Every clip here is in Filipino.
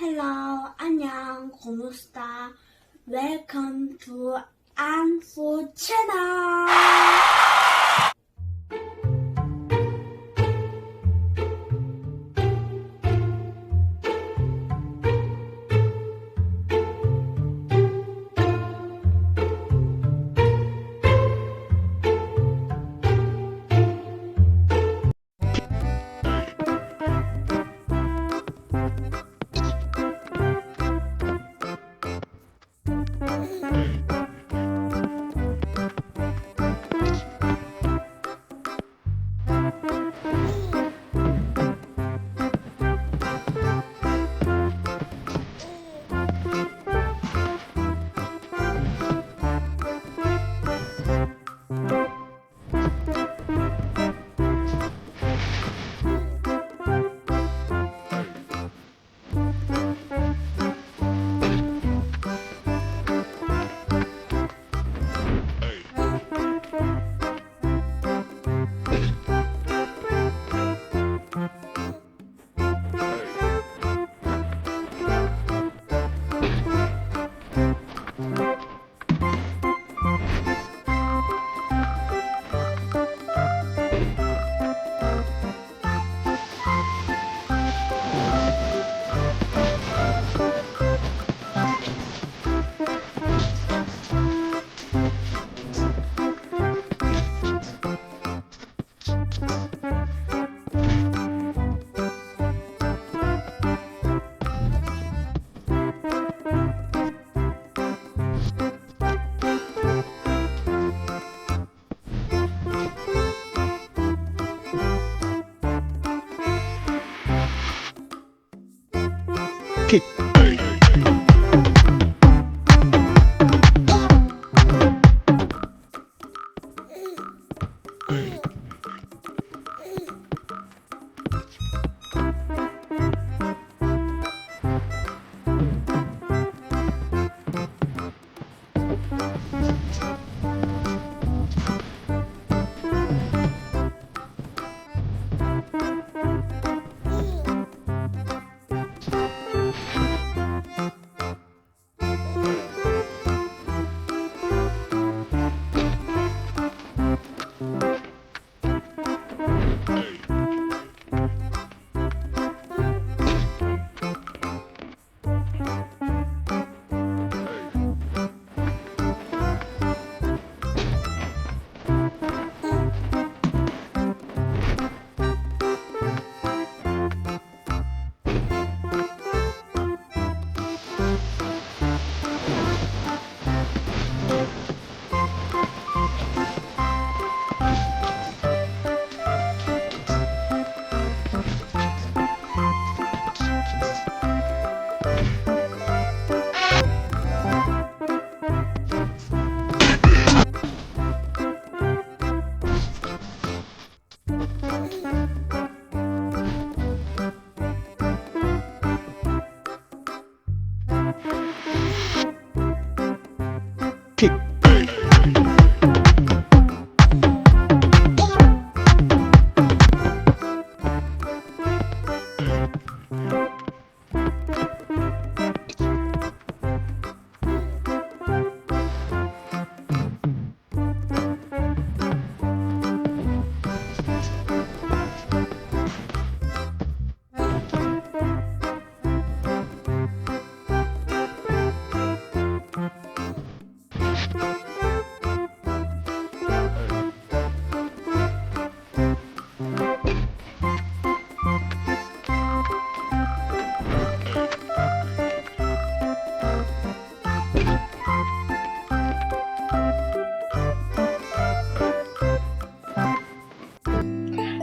Hello, 안녕, kumusta? Welcome to Anfood Channel!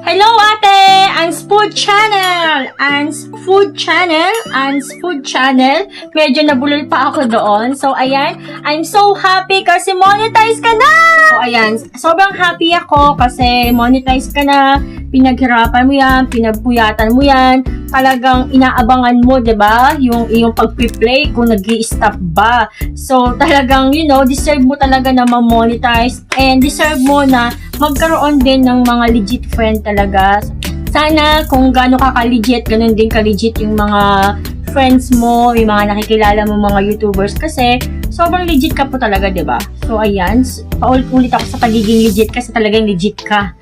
Hello ate! Ans Food Channel! Ans Food Channel! Ans Food Channel! Medyo nabulol pa ako doon. So, ayan. I'm so happy kasi monetize ka na! So, ayan. Sobrang happy ako kasi monetize ka na. Pinaghirapan mo yan. Pinagpuyatan mo yan. Talagang inaabangan mo, 'di ba? Yung iyong pagpi-play kung nag-i-stop ba. So, talagang, deserve mo talaga na ma-monetize and deserve mo na magkaroon din ng mga legit friend talaga. Sana kung gaano ka ka-legit, ganun din ka-legit yung mga friends mo, yung mga nakikilala mo mga YouTubers kasi sobrang legit ka po talaga, 'di ba? So ayan, paulit-ulit ako sa pagiging legit kasi talagang legit ka.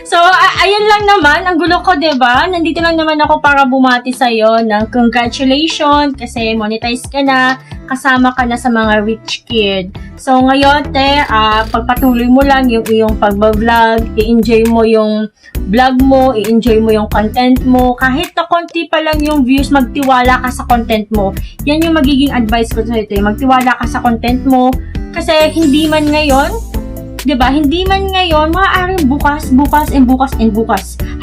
So ayan lang naman, ang gulo ko, 'di ba? Nandito lang naman ako para bumati sa iyo ng congratulations kasi monetize ka na, kasama ka na sa mga rich kid. So ngayon, pagpatuloy mo lang yung iyong pagbablog, i-enjoy mo yung vlog mo, i-enjoy mo yung content mo. Kahit na konti pa lang yung views, magtiwala ka sa content mo. Yan yung magiging advice ko sa ito. Magtiwala ka sa content mo. Kasi hindi man ngayon, 'di ba? Hindi man ngayon, maaaring bukas.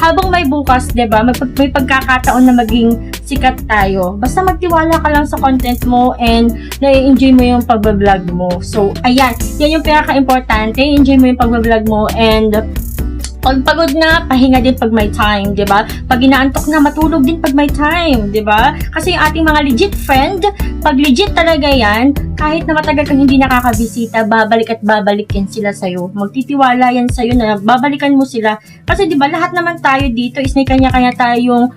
Habang may bukas, 'di ba? May pagkakataon na maging sikat tayo. Basta magtiwala ka lang sa content mo and na-enjoy mo yung pagbablog mo. So, ayan. Yan yung pinaka-importante. Enjoy mo yung pagbablog mo and pag pagod na, pahinga din pag may time, 'di ba? Pag inaantok na, matulog din pag may time, 'di ba? Kasi yung ating mga legit friend, pag legit talaga 'yan, kahit na matagal kang hindi nakakabisita, babalik at babalik yan sila sa'yo. Magtitiwala yan sa'yo na babalikan mo sila. Kasi 'di ba, lahat naman tayo dito is may kanya-kanya tayong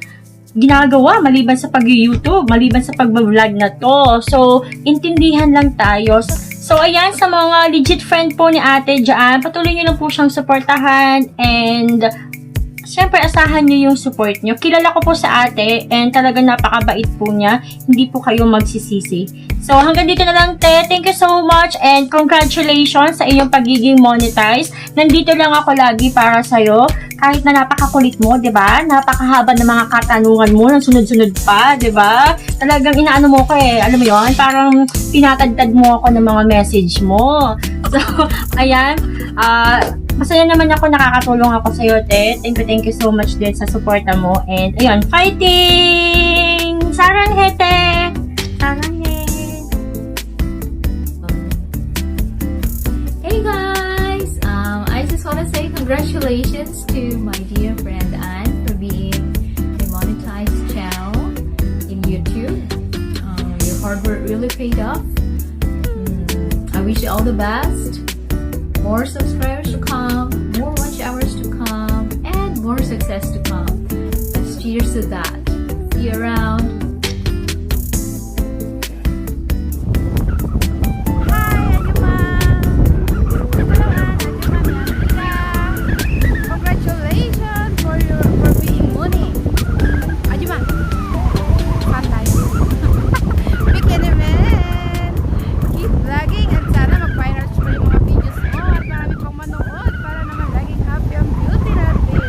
ginagawa maliban sa pag-YouTube, maliban sa pag-vlog na to. So, intindihan lang tayo. So, ayan, sa mga legit friend po ni ate dyan, patuloy nyo lang po siyang supportahan and syempre, asahan nyo yung support nyo. Kilala ko po sa ate and talagang napakabait po niya. Hindi po kayo magsisisi. So, hanggang dito na lang, te. Thank you so much and congratulations sa iyong pagiging monetize. Nandito lang ako lagi para sa'yo. Kahit na napakakulit mo, 'di ba? Napakahaba ng mga katanungan mo, nang sunod-sunod pa, 'di ba? Talagang inaano mo ko alam mo 'yon? Parang pinatadtad mo ako ng mga message mo. So, ayan, masaya naman ako, nakakatulong ako sa iyo, te. Thank you so much din sa suporta mo. And ayun, fighting! Saranghe, te! Saranghe! Hey guys! I just want to say congratulations to my dear friend Anne for being a monetized channel in YouTube. Your hard work really paid off. I wish you all the best. More subscribers to come, more watch hours to come, and more success to come. Let's cheers to that. See you around. Congratulations for being money. Ajuma. Panday. Bikini man. Keep vlogging at sana mag-viral mo yung mga videos mo at marami pang manood para naman laging happy ang beauty natin.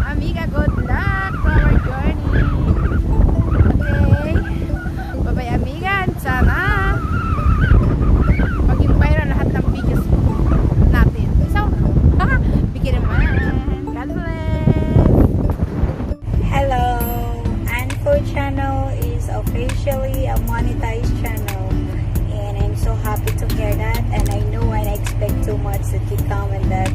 Amiga, good luck to our journey. Okay. Bye-bye, amiga. At sana maging viral lahat ng videos natin. So, bikini man. God bless. Hello, Anfo channel is officially a monetized channel and I'm so happy to hear that, and I know and I expect too much that you come in that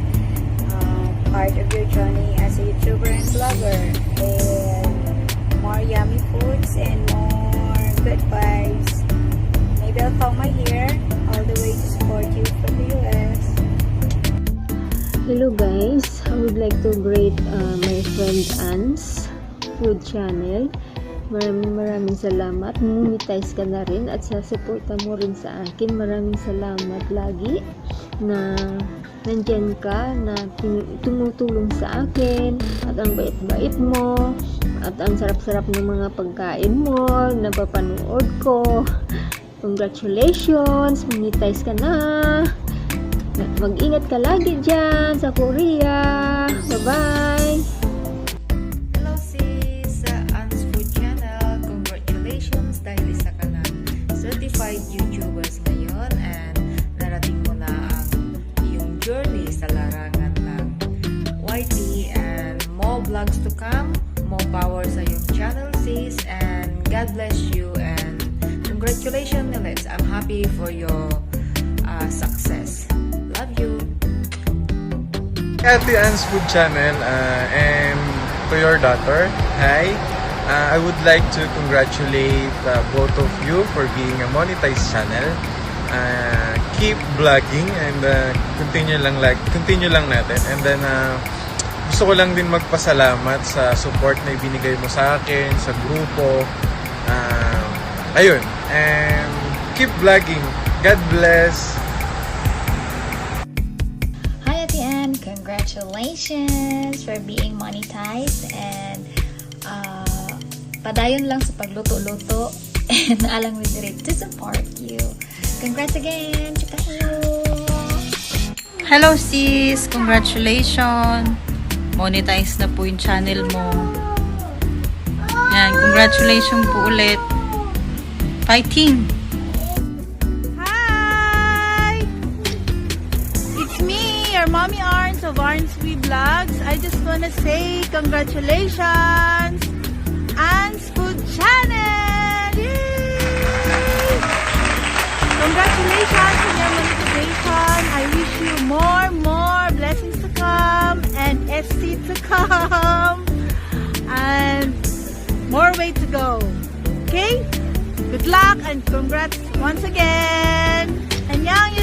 part of your journey as a YouTuber and vlogger, and more yummy foods and more good vibes. Maybe I'll come my here all the way to support you from the US. Hello guys, I would like to greet my friend Anne's food channel. Maraming salamat. Monetize ka na rin at sasuporta mo rin sa akin. Maraming salamat lagi na nandyan ka, na tumutulong sa akin, at ang bait-bait mo, at ang sarap-sarap ng mga pagkain mo, napapanood ko. Congratulations! Monetize ka na! Mag-ingat ka lagi dyan sa Korea. Bye-bye! Hello sis, Anne's Food Channel. Congratulations dahil isa ka na certified YouTubers ngayon and narating mo na ang iyong journey sa larangan ng YT, and more vlogs to come, more power sa iyong channel sis, and God bless you and congratulations Nilets. I'm happy for your success. Love you. Ate Anne's Food Channel and to your daughter, hi. I would like to congratulate both of you for being a monetized channel. Keep vlogging and continue lang natin. And then gusto ko lang din magpasalamat sa support na ibinigay mo sa akin, sa grupo. Ayun, and keep vlogging. God bless. Hi Ate Ann, congratulations for being monetized and padayon lang sa pagluto-luto and alang with it to support you. Congrats again! Chikayo! Hello sis! Congratulations! Monetize na po yung channel mo. Yan, congratulations po ulit. Fighting! Hi! It's me, your mommy Arns of Arns Vlogs. I just wanna say congratulations! Anne's Food Channel! Yay! Congratulations on your monetization. I wish you more blessings to come and SC to come and more way to go. Okay? Good luck and congrats once again. Annyeong,